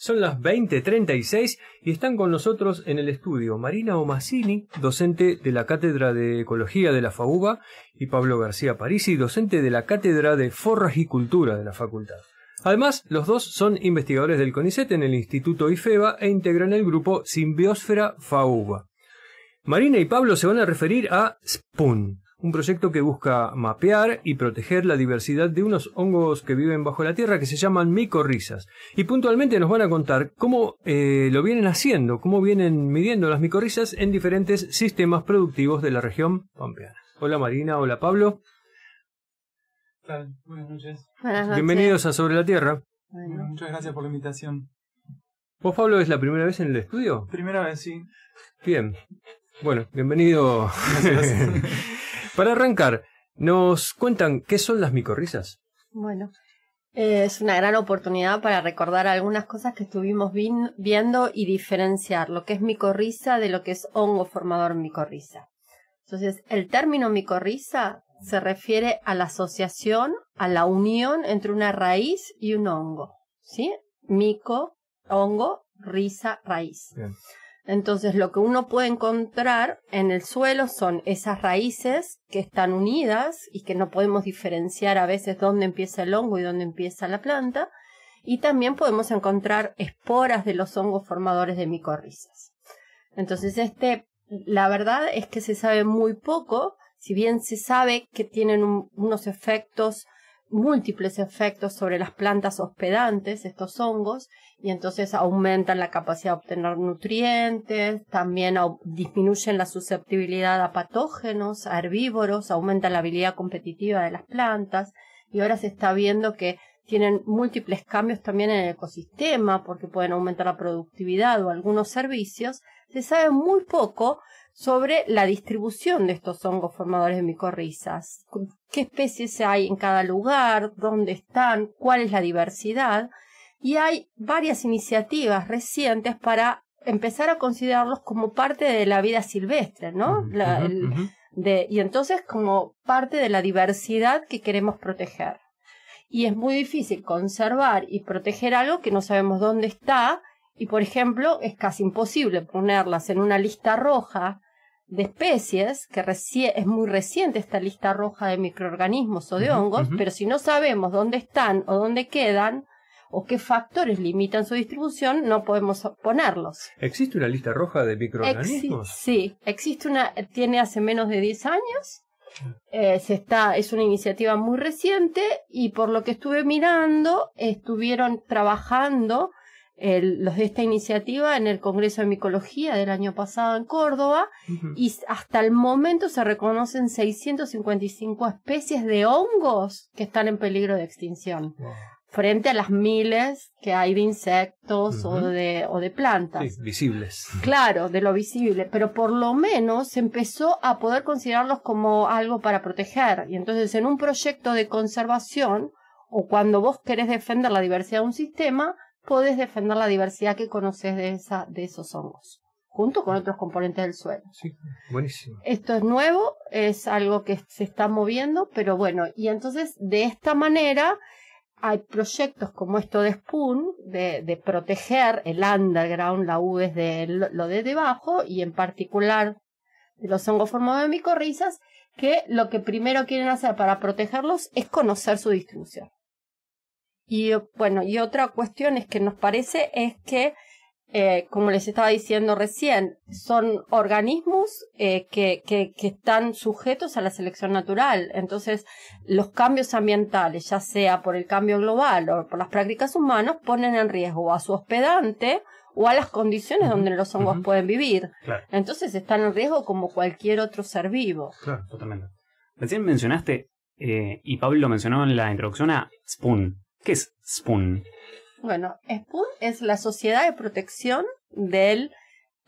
Son las 20:36 y están con nosotros en el estudio Marina Omasini, docente de la Cátedra de Ecología de la FAUBA, y Pablo García Parisi, docente de la Cátedra de Forrajicultura de la Facultad. Además, los dos son investigadores del CONICET en el Instituto IFEBA e integran el grupo Simbiosfera FAUBA. Marina y Pablo se van a referir a SPOON, un proyecto que busca mapear y proteger la diversidad de unos hongos que viven bajo la tierra que se llaman micorrizas. Y puntualmente nos van a contar cómo lo vienen haciendo, cómo vienen midiendo las micorrizas en diferentes sistemas productivos de la región pampeana. Hola Marina, hola Pablo. ¿Qué tal? Buenas noches. Buenas noches. Bienvenidos a Sobre la Tierra. Bueno, muchas gracias por la invitación. ¿Vos, Pablo, es la primera vez en el estudio? Primera vez, sí. Bien. Bueno, bienvenido. Gracias. Para arrancar, ¿nos cuentan qué son las micorrizas? Bueno, es una gran oportunidad para recordar algunas cosas que estuvimos viendo y diferenciar lo que es micorriza de lo que es hongo formador micorriza. Entonces, el término micorriza se refiere a la asociación, a la unión entre una raíz y un hongo, ¿sí? Mico, hongo, riza, raíz. Bien. Entonces, lo que uno puede encontrar en el suelo son esas raíces que están unidas y que no podemos diferenciar a veces dónde empieza el hongo y dónde empieza la planta. Y también podemos encontrar esporas de los hongos formadores de micorrizas. Entonces, la verdad es que se sabe muy poco, si bien se sabe que tienen unos efectos, múltiples efectos sobre las plantas hospedantes, estos hongos, y entonces aumentan la capacidad de obtener nutrientes, también disminuyen la susceptibilidad a patógenos, a herbívoros, aumentan la habilidad competitiva de las plantas, y ahora se está viendo que tienen múltiples cambios también en el ecosistema, porque pueden aumentar la productividad o algunos servicios. Se sabe muy poco sobre la distribución de estos hongos formadores de micorrizas, qué especies hay en cada lugar, dónde están, cuál es la diversidad, y hay varias iniciativas recientes para empezar a considerarlos como parte de la vida silvestre, ¿no? Y entonces como parte de la diversidad que queremos proteger. Y es muy difícil conservar y proteger algo que no sabemos dónde está. Y, por ejemplo, es casi imposible ponerlas en una lista roja de especies, que es muy reciente esta lista roja de microorganismos o de hongos, pero si no sabemos dónde están o dónde quedan, o qué factores limitan su distribución, no podemos ponerlos. ¿Existe una lista roja de microorganismos? Sí, existe tiene hace menos de 10 años. Es una iniciativa muy reciente y por lo que estuve mirando, estuvieron trabajando los de esta iniciativa en el Congreso de Micología del año pasado en Córdoba, y hasta el momento se reconocen 655 especies de hongos que están en peligro de extinción, frente a las miles que hay de insectos o de plantas. Sí, visibles. Claro, de lo visible, pero por lo menos se empezó a poder considerarlos como algo para proteger. Y entonces en un proyecto de conservación, o cuando vos querés defender la diversidad de un sistema, podés defender la diversidad que conoces de esos hongos, junto con otros componentes del suelo. Sí, buenísimo. Esto es nuevo, es algo que se está moviendo, pero bueno, y entonces de esta manera hay proyectos como esto de SPOON, de proteger el underground, la U es de lo de debajo, y en particular de los hongos formados de micorrizas, que lo que primero quieren hacer para protegerlos es conocer su distribución. Y bueno, y otra cuestión es que nos parece es que, como les estaba diciendo recién, son organismos que están sujetos a la selección natural. Entonces, los cambios ambientales, ya sea por el cambio global o por las prácticas humanas, ponen en riesgo a su hospedante o a las condiciones donde los hongos pueden vivir. Claro. Entonces, están en riesgo como cualquier otro ser vivo. Claro, totalmente. Recién mencionaste, y Pablo mencionó en la introducción, a SPOON. ¿Qué es SPOON? Bueno, SPOON es la Sociedad de Protección de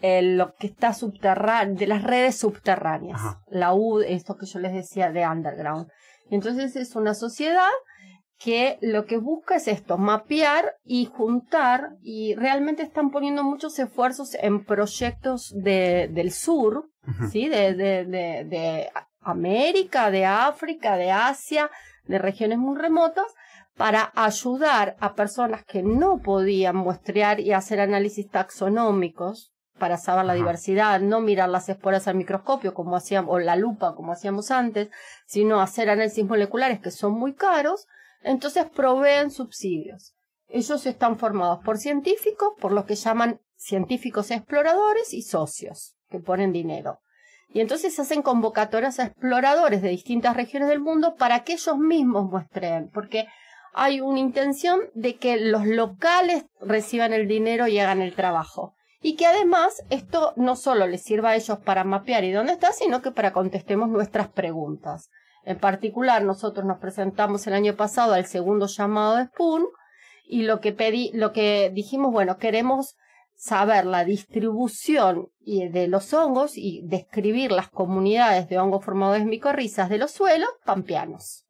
lo que está subterráneo, de las redes subterráneas. Ajá. La U, esto que yo les decía de underground. Entonces es una sociedad que lo que busca es esto, mapear y juntar, y realmente están poniendo muchos esfuerzos en proyectos del sur, ¿sí? De América, de África, de Asia, de regiones muy remotas, para ayudar a personas que no podían muestrear y hacer análisis taxonómicos para saber la diversidad, no mirar las esporas al microscopio como hacíamos, o la lupa como hacíamos antes, sino hacer análisis moleculares que son muy caros. Entonces proveen subsidios. Ellos están formados por científicos, por lo que llaman científicos exploradores y socios, que ponen dinero. Y entonces hacen convocatorias a exploradores de distintas regiones del mundo para que ellos mismos muestren, porque hay una intención de que los locales reciban el dinero y hagan el trabajo. Y que además esto no solo les sirva a ellos para mapear y dónde está, sino que para contestemos nuestras preguntas. En particular, nosotros nos presentamos el año pasado al segundo llamado de SPUN y lo que dijimos, bueno, queremos saber la distribución de los hongos y describir las comunidades de hongos formadores de micorrizas de los suelos pampeanos.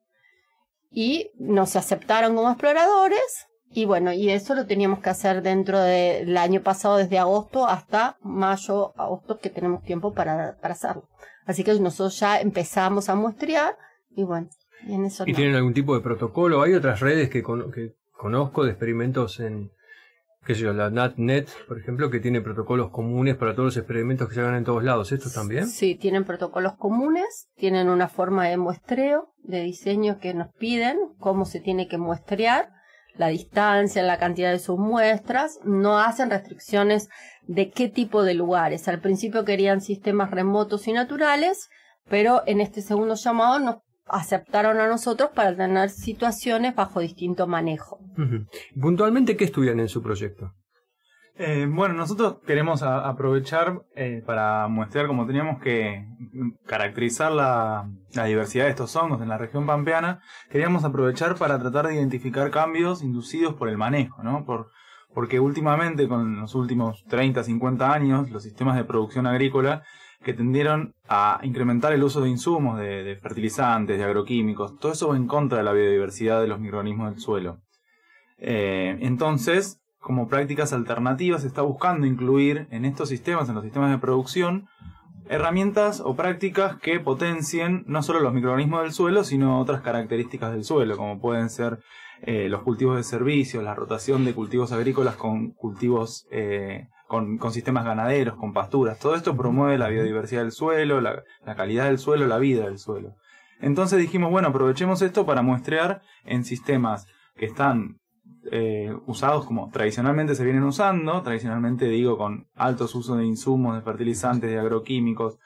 Y nos aceptaron como exploradores y bueno, y eso lo teníamos que hacer dentro del año pasado, desde agosto hasta mayo, agosto, que tenemos tiempo para hacerlo. Así que nosotros ya empezamos a muestrear y bueno, y en eso. ¿Y tienen algún tipo de protocolo? Hay otras redes que conozco de experimentos en, qué sé yo, la NatNet, por ejemplo, que tiene protocolos comunes para todos los experimentos que se hagan en todos lados. ¿Estos también? Sí, tienen protocolos comunes, tienen una forma de muestreo, de diseño que nos piden, cómo se tiene que muestrear, la distancia, la cantidad de sus muestras, no hacen restricciones de qué tipo de lugares. Al principio querían sistemas remotos y naturales, pero en este segundo llamado nos aceptaron a nosotros para tener situaciones bajo distinto manejo. Puntualmente, ¿qué estudian en su proyecto? Bueno, nosotros queremos aprovechar para muestrear cómo teníamos que caracterizar la diversidad de estos hongos en la región pampeana. Queríamos aprovechar para tratar de identificar cambios inducidos por el manejo, ¿no? Porque últimamente, con los últimos 30, 50 años, los sistemas de producción agrícola que tendieron a incrementar el uso de insumos, de fertilizantes, de agroquímicos, todo eso va en contra de la biodiversidad de los microorganismos del suelo. Entonces, como prácticas alternativas, se está buscando incluir en estos sistemas, en los sistemas de producción, herramientas o prácticas que potencien no solo los microorganismos del suelo, sino otras características del suelo, como pueden ser los cultivos de servicios, la rotación de cultivos agrícolas con cultivos con sistemas ganaderos, con pasturas. Todo esto promueve la biodiversidad del suelo, la calidad del suelo, la vida del suelo. Entonces dijimos, bueno, aprovechemos esto para muestrear en sistemas que están usados como tradicionalmente se vienen usando, tradicionalmente digo con altos usos de insumos, de fertilizantes, de agroquímicos,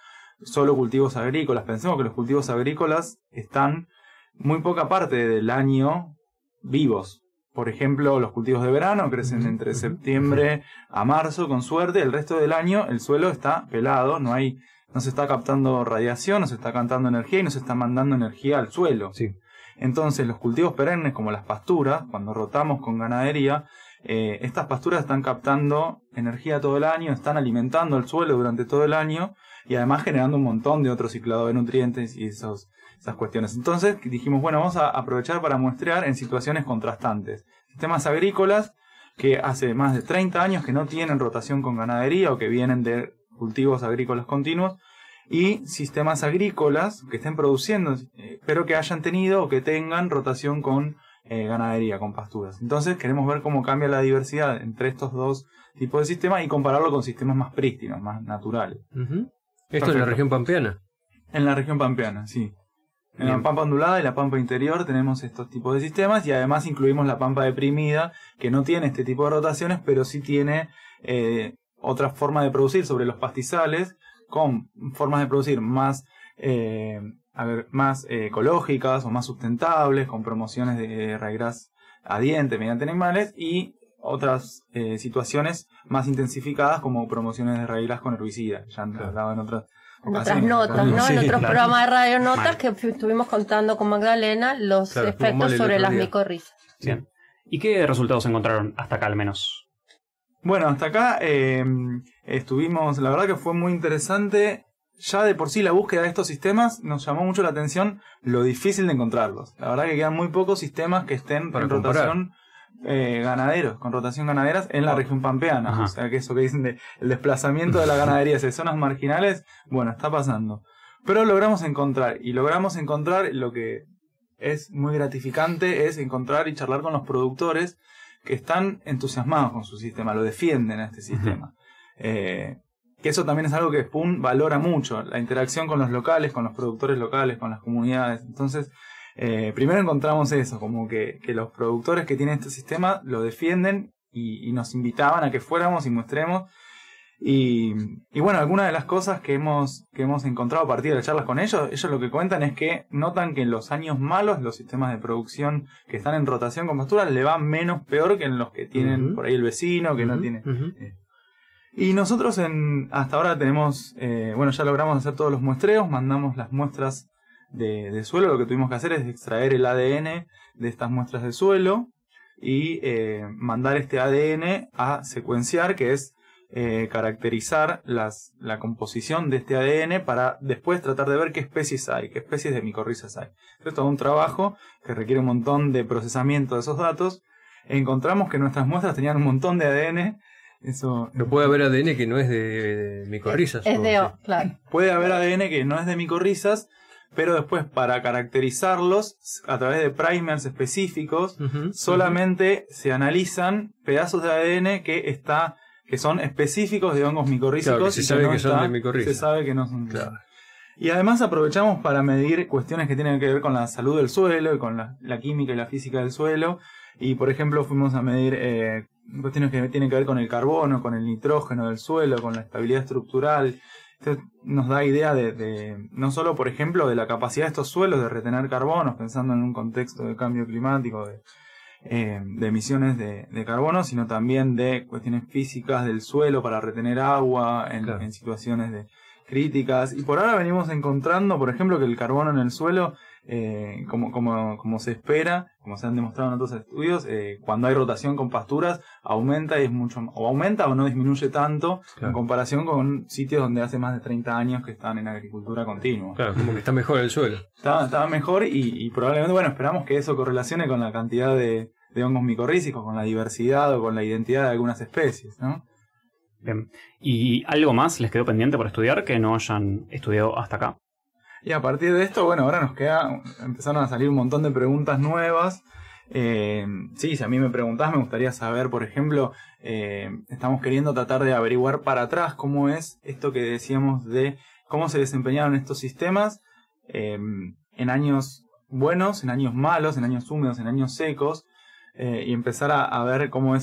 solo cultivos agrícolas. Pensemos que los cultivos agrícolas están muy poca parte del año vivos. Por ejemplo, los cultivos de verano crecen entre septiembre a marzo con suerte, el resto del año el suelo está pelado, no se está captando radiación, no se está captando energía y no se está mandando energía al suelo. Sí. Entonces los cultivos perennes como las pasturas, cuando rotamos con ganadería, estas pasturas están captando energía todo el año, están alimentando el suelo durante todo el año y además generando un montón de otro ciclado de nutrientes y esas cuestiones. Entonces dijimos, bueno, vamos a aprovechar para muestrear en situaciones contrastantes. Sistemas agrícolas que hace más de 30 años que no tienen rotación con ganadería o que vienen de cultivos agrícolas continuos, y sistemas agrícolas que estén produciendo, pero que hayan tenido o que tengan rotación con ganadería, con pasturas. Entonces queremos ver cómo cambia la diversidad entre estos dos tipos de sistemas y compararlo con sistemas más prístinos, más naturales. ¿Esto en la región pampeana? En la región pampeana, sí. En la pampa ondulada y la pampa interior tenemos estos tipos de sistemas y además incluimos la pampa deprimida, que no tiene este tipo de rotaciones, pero sí tiene otra forma de producir sobre los pastizales, con formas de producir más ecológicas o más sustentables, con promociones de ryegrass a diente mediante animales y otras situaciones más intensificadas como promociones de ryegrass con herbicida. Ya han hablado en otras notas, ¿no? Sí, en otros claro. programas de radio notas que estuvimos contando con Magdalena los efectos sobre las micorrizas. Bien. ¿Y qué resultados encontraron hasta acá al menos? Bueno, hasta acá estuvimos, la verdad que fue muy interesante. Ya de por sí la búsqueda de estos sistemas nos llamó mucho la atención lo difícil de encontrarlos. La verdad que quedan muy pocos sistemas que estén para en comparar. rotación ganaderos, con rotación ganaderas en la región pampeana. Ajá. O sea que eso que dicen de el desplazamiento de la ganadería hacia zonas marginales, bueno, está pasando. Pero logramos encontrar lo que es muy gratificante es encontrar y charlar con los productores que están entusiasmados con su sistema, lo defienden a este sistema. Que eso también es algo que Spoon valora mucho, la interacción con los locales, con los productores locales, con las comunidades. Entonces, primero encontramos eso, como que los productores que tienen este sistema lo defienden y nos invitaban a que fuéramos y mostremos. Y bueno, algunas de las cosas que hemos encontrado a partir de las charlas con ellos lo que cuentan es que notan que en los años malos los sistemas de producción que están en rotación con pasturas le va menos peor que en los que tienen por ahí el vecino, que no tiene... Y nosotros hasta ahora tenemos, ya logramos hacer todos los muestreos, mandamos las muestras de suelo. Lo que tuvimos que hacer es extraer el ADN de estas muestras de suelo y mandar este ADN a secuenciar, que es caracterizar la composición de este ADN para después tratar de ver qué especies hay, qué especies de micorrizas hay. Esto es todo un trabajo que requiere un montón de procesamiento de esos datos. Encontramos que nuestras muestras tenían un montón de ADN. Eso, no puede haber ADN que no es de micorrizas. Claro. Puede haber ADN que no es de micorrizas, pero después para caracterizarlos a través de primers específicos, solamente se analizan pedazos de ADN que son específicos de hongos micorrízicos. Claro, que se sabe que son de micorrizas. Se sabe que no son. Claro. Y además aprovechamos para medir cuestiones que tienen que ver con la salud del suelo y con la química y la física del suelo. Y por ejemplo fuimos a medir cuestiones que tienen que ver con el carbono, con el nitrógeno del suelo, con la estabilidad estructural. Esto nos da idea de no solo, por ejemplo, de la capacidad de estos suelos de retener carbono, pensando en un contexto de cambio climático, de emisiones de carbono, sino también de cuestiones físicas del suelo para retener agua en situaciones críticas. Y por ahora venimos encontrando, por ejemplo, que el carbono en el suelo, como se espera, como se han demostrado en otros estudios, cuando hay rotación con pasturas, aumenta y es mucho, o aumenta o no disminuye tanto en comparación con sitios donde hace más de 30 años que están en agricultura continua. Claro, como que está mejor el suelo. Está mejor y probablemente, esperamos que eso correlacione con la cantidad de hongos micorrízicos, con la diversidad o con la identidad de algunas especies, ¿no? Bien. ¿Y algo más les quedó pendiente por estudiar que no hayan estudiado hasta acá? Y a partir de esto, ahora empezaron a salir un montón de preguntas nuevas. Si a mí me preguntás, me gustaría saber, por ejemplo, estamos queriendo tratar de averiguar para atrás cómo es esto que decíamos de cómo se desempeñaron estos sistemas en años buenos, en años malos, en años húmedos, en años secos, y empezar a ver cómo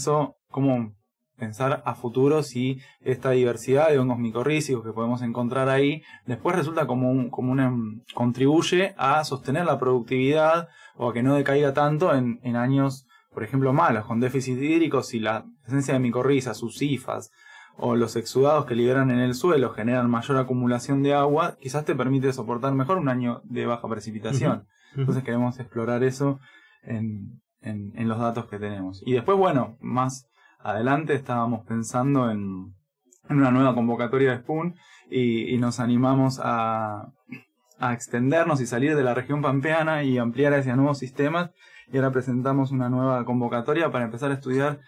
pensar a futuro si esta diversidad de hongos micorrízicos que podemos encontrar ahí después resulta contribuye a sostener la productividad o a que no decaiga tanto en años, por ejemplo, malos, con déficit hídrico. Si la presencia de micorrizas, sus hifas o los exudados que liberan en el suelo generan mayor acumulación de agua, quizás te permite soportar mejor un año de baja precipitación. Entonces queremos explorar eso en los datos que tenemos. Y después, más adelante estábamos pensando en una nueva convocatoria de Spoon y nos animamos a extendernos y salir de la región pampeana y ampliar hacia nuevos sistemas, y ahora presentamos una nueva convocatoria para empezar a estudiar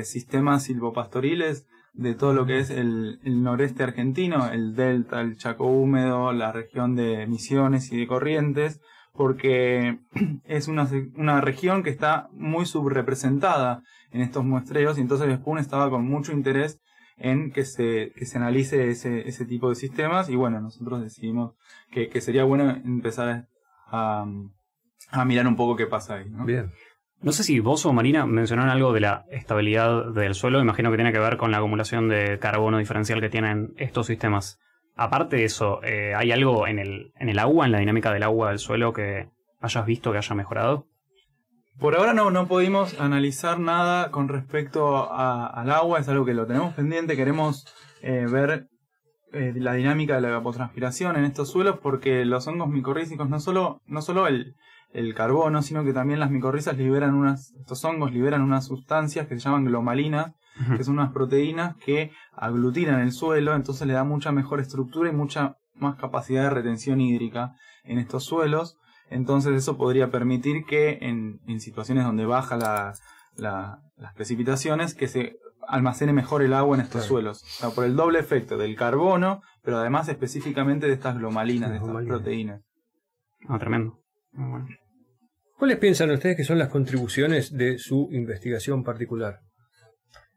sistemas silvopastoriles de todo lo que es el noreste argentino, el delta, el Chaco húmedo, la región de Misiones y de Corrientes, porque es una región que está muy subrepresentada en estos muestreos, y entonces Spoon estaba con mucho interés en que se analice ese tipo de sistemas, y nosotros decidimos que sería bueno empezar a mirar un poco qué pasa ahí, ¿no? Bien. No sé si vos o Marina mencionaron algo de la estabilidad del suelo. Imagino que tiene que ver con la acumulación de carbono diferencial que tienen estos sistemas. Aparte de eso, ¿hay algo en el agua, en la dinámica del agua del suelo que hayas visto que haya mejorado? Por ahora no pudimos analizar nada con respecto al agua, es algo que lo tenemos pendiente. Queremos ver la dinámica de la evapotranspiración en estos suelos, porque los hongos micorrízicos no solo el carbono, sino que también las micorrizas estos hongos liberan unas sustancias que se llaman glomalinas, que son unas proteínas que aglutinan el suelo, entonces le da mucha mejor estructura y mucha más capacidad de retención hídrica en estos suelos. Entonces eso podría permitir que en situaciones donde baja las precipitaciones, que se almacene mejor el agua en estos suelos. O sea, por el doble efecto del carbono, pero además específicamente de estas glomalinas, de estas proteínas. Tremendo. Muy bueno. ¿Cuáles piensan ustedes que son las contribuciones de su investigación particular?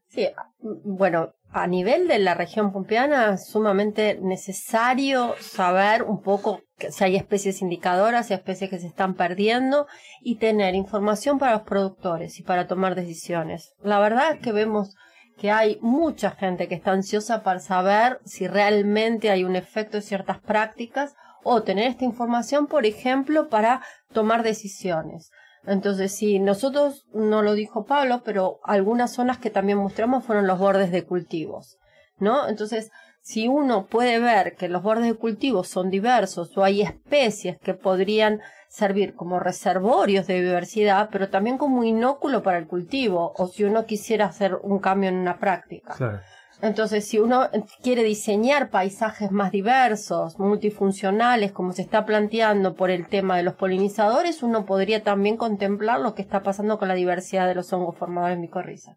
Sí, bueno, a nivel de la región pampeana es sumamente necesario saber un poco si hay especies indicadoras, si hay especies que se están perdiendo y tener información para los productores y para tomar decisiones. La verdad es que vemos que hay mucha gente que está ansiosa para saber si realmente hay un efecto de ciertas prácticas o tener esta información, por ejemplo, para tomar decisiones. Entonces, sí, nosotros, no lo dijo Pablo, pero algunas zonas que también mostramos fueron los bordes de cultivos, ¿no? Entonces, si uno puede ver que los bordes de cultivos son diversos o hay especies que podrían servir como reservorios de biodiversidad, pero también como inóculo para el cultivo, o si uno quisiera hacer un cambio en una práctica. Claro. Entonces, si uno quiere diseñar paisajes más diversos, multifuncionales, como se está planteando por el tema de los polinizadores, uno podría también contemplar lo que está pasando con la diversidad de los hongos formadores micorrizas.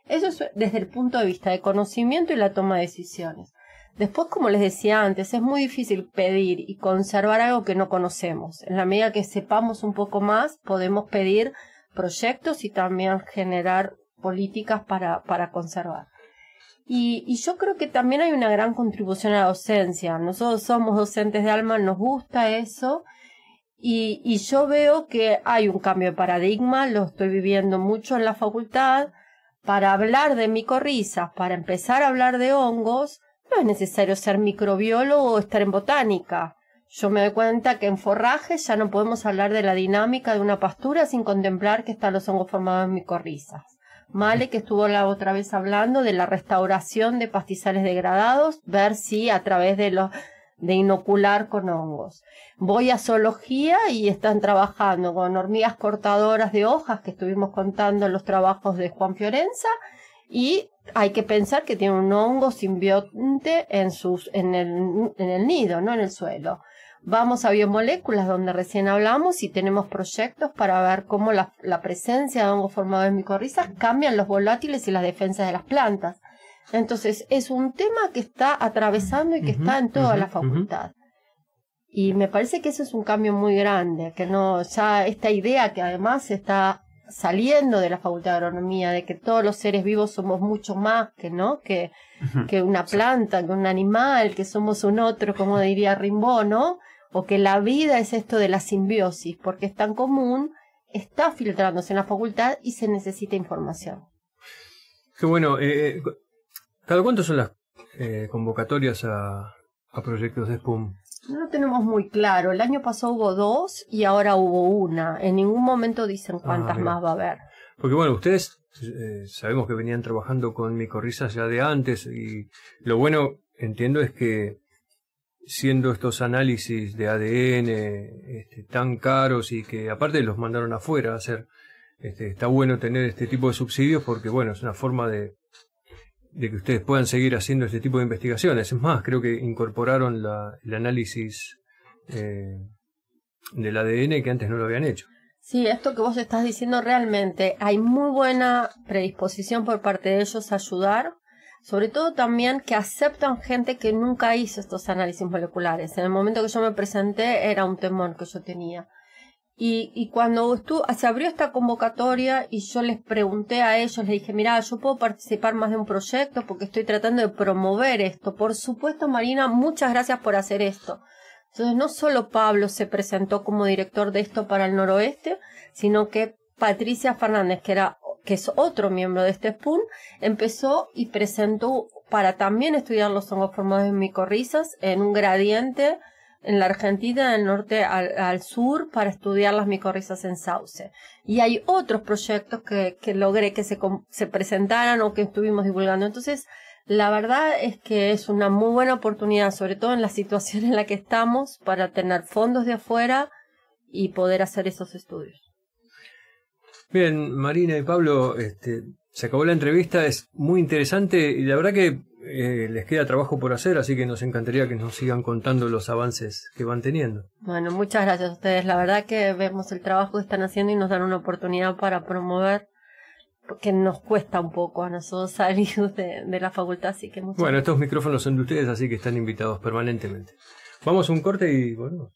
Eso es desde el punto de vista de conocimiento y la toma de decisiones. Después, como les decía antes, es muy difícil pedir y conservar algo que no conocemos. En la medida que sepamos un poco más, podemos pedir proyectos y también generar políticas para conservar. Y yo creo que también hay una gran contribución a la docencia. Nosotros somos docentes de alma, nos gusta eso. Y yo veo que hay un cambio de paradigma, lo estoy viviendo mucho en la facultad. Para hablar de micorrizas, para empezar a hablar de hongos, no es necesario ser microbiólogo o estar en botánica. Yo me doy cuenta que en forraje ya no podemos hablar de la dinámica de una pastura sin contemplar que están los hongos formados en micorrizas. Male, que estuvo la otra vez hablando de la restauración de pastizales degradados, ver si a través de inocular con hongos. Voy a zoología y están trabajando con hormigas cortadoras de hojas, que estuvimos contando en los trabajos de Juan Fiorenza, y hay que pensar que tiene un hongo simbionte en el nido, no en el suelo. Vamos a biomoléculas, donde recién hablamos, y tenemos proyectos para ver cómo la presencia de hongos formadores micorrizas cambian los volátiles y las defensas de las plantas. Entonces, es un tema que está atravesando y que está en toda la facultad. Y me parece que eso es un cambio muy grande, que no, ya esta idea que además está saliendo de la Facultad de Agronomía, de que todos los seres vivos somos mucho más que una planta, que un animal, que somos un otro, como diría Rimbaud, ¿no? O que la vida es esto de la simbiosis, porque es tan común, está filtrándose en la facultad y se necesita información. Qué bueno. ¿Cada cuánto son las convocatorias a proyectos de SPUM? No lo tenemos muy claro. El año pasado hubo 2 y ahora hubo 1. En ningún momento dicen cuántas más va a haber. Porque bueno, ustedes sabemos que venían trabajando con micorrizas ya de antes, y lo bueno, entiendo, es que siendo estos análisis de ADN tan caros y que aparte los mandaron afuera a hacer, está bueno tener este tipo de subsidios, porque bueno, es una forma de que ustedes puedan seguir haciendo este tipo de investigaciones. Es más, creo que incorporaron el análisis del ADN que antes no lo habían hecho. Sí, esto que vos estás diciendo, realmente hay muy buena predisposición por parte de ellos a ayudar, sobre todo también que aceptan gente que nunca hizo estos análisis moleculares. En el momento que yo me presenté era un temor que yo tenía. Y cuando se abrió esta convocatoria y yo les pregunté a ellos, les dije, mirá, yo puedo participar más de un proyecto porque estoy tratando de promover esto. Por supuesto, Marina, muchas gracias por hacer esto. Entonces, no solo Pablo se presentó como director de esto para el noroeste, sino que Patricia Fernández, que es otro miembro de este SPUM, empezó y presentó para también estudiar los hongos formados en micorrizas en un gradiente en la Argentina, del norte al sur, para estudiar las micorrizas en sauce. Y hay otros proyectos que logré que se presentaran o que estuvimos divulgando. Entonces, la verdad es que es una muy buena oportunidad, sobre todo en la situación en la que estamos, para tener fondos de afuera y poder hacer esos estudios. Bien, Marina y Pablo, se acabó la entrevista, es muy interesante y la verdad que les queda trabajo por hacer, así que nos encantaría que nos sigan contando los avances que van teniendo. Bueno, muchas gracias a ustedes. La verdad que vemos el trabajo que están haciendo y nos dan una oportunidad para promover, porque nos cuesta un poco a nosotros salir de la facultad, así que muchas gracias. Estos micrófonos son de ustedes, así que están invitados permanentemente. Vamos a un corte y volvemos.